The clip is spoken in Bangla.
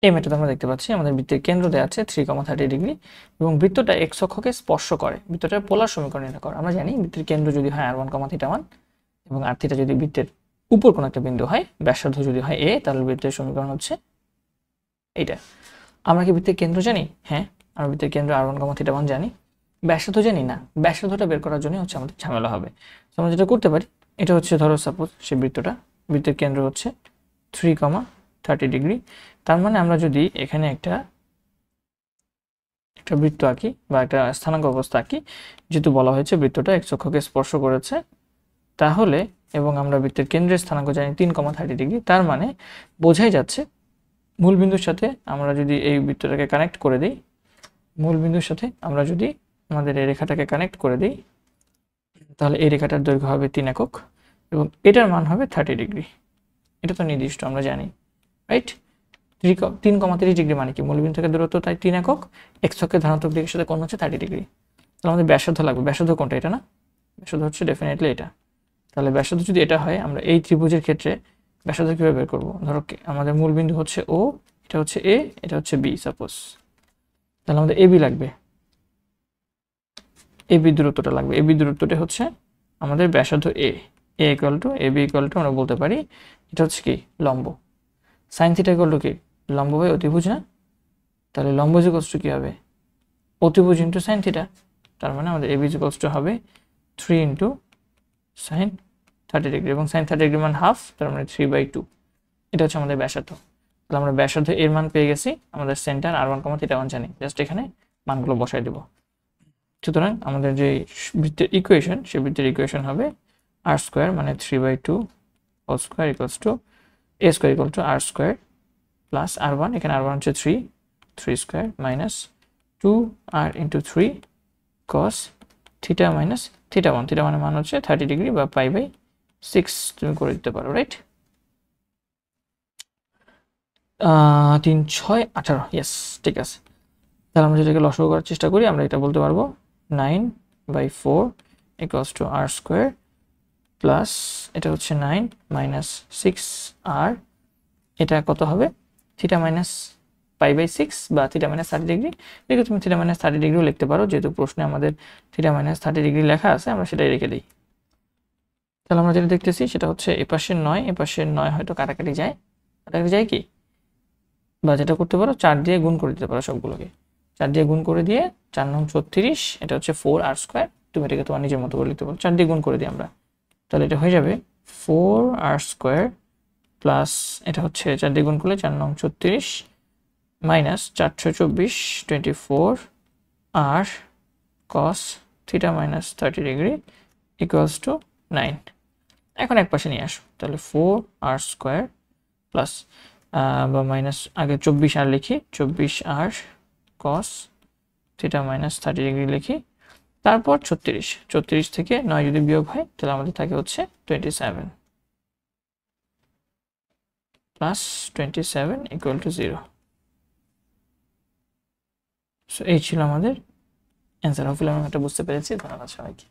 এই মেথড আমরা দেখতে পাচ্ছি আমাদের বৃত্তের কেন্দ্র দেওয়া আছে 3,30 ডিগ্রি এবং বৃত্তটা x অক্ষকে স্পর্শ করে। বৃত্তটার পোলার সমীকরণ এটা করে। আমরা জানি বৃত্তের কেন্দ্র যদি হয় r1, θ1 এবং r থিটা যদি বৃত্তের উপর কোনো একটা বিন্দু হয়, ব্যাসার্ধ যদি হয় a, তাহলে বৃত্তের সমীকরণ হচ্ছে এইটা। আমরা কি বৃত্তের কেন্দ্র জানি? হ্যাঁ, আমরা বৃত্তের কেন্দ্র r1, θ1 জানি। ব্যাসার্ধ জানি না। ব্যাসার্ধটা বের করার জন্য হচ্ছে আমাদের ঝামেলা হবে। তো আমরা যেটা করতে পারি, এটা হচ্ছে ধরো সাপোজ সেই বৃত্তের কেন্দ্র হচ্ছে 3,30 ডিগ্রি। তার মানে আমরা যদি এখানে একটা বৃত্ত আঁকি বা একটা স্থানাঙ্ক অবস্থা আঁকি, যেহেতু বলা হয়েছে বৃত্তটা x অক্ষকে স্পর্শ করেছে, তাহলে এবং আমরা বৃত্তের কেন্দ্রের স্থানাঙ্ক জানি 3,30 ডিগ্রি, তার মানে বোঝাই যাচ্ছে মূল বিন্দুর সাথে আমরা যদি এই বৃত্তটাকে কানেক্ট করে দিই, মূল বিন্দুর সাথে আমরা যদি আমাদের এই রেখাটাকে কানেক্ট করে দিই, তাহলে এই রেখাটার দৈর্ঘ্য হবে 3 একক এবং এটার মান হবে 30 ডিগ্রি। এটা তো নির্দিষ্ট আমরা জানি, রাইট? 3,30 ডিগ্রি মানে কি? মূলবিন্দু থেকে দূরত্ব তাই 3 একক, এক্স অক্ষের ধনাত্মক দিকের সাথে কোণ হচ্ছে 30 ডিগ্রি। তাহলে আমাদের ব্যাসার্ধ লাগবে। ব্যাসার্ধ কোনটা? এটা না? ব্যাসার্ধ হচ্ছে ডেফিনেটলি এটা। তাহলে ব্যাসার্ধ যদি এটা হয়, আমরা এই ত্রিভুজের ক্ষেত্রে ব্যাসার্ধ কিভাবে বের করবো? ধরো আমাদের মূলবিন্দু হচ্ছে ও, এটা হচ্ছে এ, এটা হচ্ছে বি সাপোজ। তাহলে আমাদের এবি লাগবে, এবি দূরত্বটা লাগবে। এবি দূরত্বটা হচ্ছে আমাদের ব্যাসার্ধ a. A equal to A B equal to আমরা বলতে পারি এটা হচ্ছে কি? লম্ব। সাইন থিটা ইকুয়াল টু কি? লম্ব বাই অতিভুজ না? তাহলে লম্ব ইজ ইকুয়ালস টু কি হবে? অতিভুজ ইন্টু সাইন থিটা। তার মানে আমাদের এবি ইজ ইকুয়ালস টু হবে 3 ইন্টু সাইন 30 ডিগ্রি এবং সাইন 30 ডিগ্রি মান হাফ, তার মানে 3/2। এটা হচ্ছে আমাদের ব্যাসার্ধ। তাহলে আমরা ব্যাসার্ধ এর মান পেয়ে গেছি। আমাদের সেন্টার r1, θ1 জানি, জাস্ট এখানে মানগুলো বসাই দেব। সুতরাং আমাদের যে বৃত্তের ইকুয়েশন, সেই বৃত্তের ইকুয়েশন হবে r স্কোয়ার মানে 3/2 whole square equals to a square equal to r square plus r1, এখানে r1 হচ্ছে 3 square minus 2r into 3 cos theta minus θ1। Theta মানে মান হচ্ছে 30 ডিগ্রি বা π/6 তুমি করে দিতে পারো, রাইট? 3, 6, 18, ইয়েস, ঠিক আছে। তাহলে আমরা যেটাকে লসাগু করার চেষ্টা করি, আমরা এটা বলতে পারবো 9/4 equals to r square plus এটা হচ্ছে 9 মাইনাস 6r, এটা কত হবে? থিটা মাইনাস π/6 বা থিটা মাইনাস 30 ডিগ্রি। দেখো তুমি থিটা মাইনাস 30 ডিগ্রিও লিখতে পারো, যেহেতু প্রশ্নে আমাদের থিটা মাইনাস 30 ডিগ্রি লেখা আছে, আমরা সেটাই রেখে দিই। তাহলে আমরা যেটা দেখতেছি সেটা হচ্ছে এপাশের 9, এপাশের 9 হয়তো কাটাকাটি যায়। কাটাকাটি যায় কি? বা যেটা করতে পারো 4 দিয়ে গুণ করে দিতে পারো সবগুলোকে। 4 দিয়ে গুণ করে দিয়ে 4 নং 36, এটা হচ্ছে 4r স্কোয়ার। তুমি এটাকে তোমার নিজের মতো করে লিখতে পারো। 4 দিয়ে গুণ করে দিই আমরা, তাহলে এটা হয়ে যাবে 4r স্কোয়ার প্লাস এটা হচ্ছে 4 দিয়ে গুণ করলে 4 নং 36 minus 424 24r cos theta minus 30 degree equals to 9। এখন এক পাশে নিয়ে আসো, তাহলে 4r স্কোয়ার প্লাস বা মাইনাস, আগে 24r লিখি, 24r cos theta minus 30 degree লিখি, তারপর 36 থেকে 9 যদি বিয়োগ হয়, তাহলে আমাদের থাকে হচ্ছে 27 প্লাস 27 ইকুয়াল টু 0। সো এই ছিল আমাদের অ্যান্সার। হোপফুলি আমি এটা বুঝতে পেরেছি। ধন্যবাদ সবাইকে।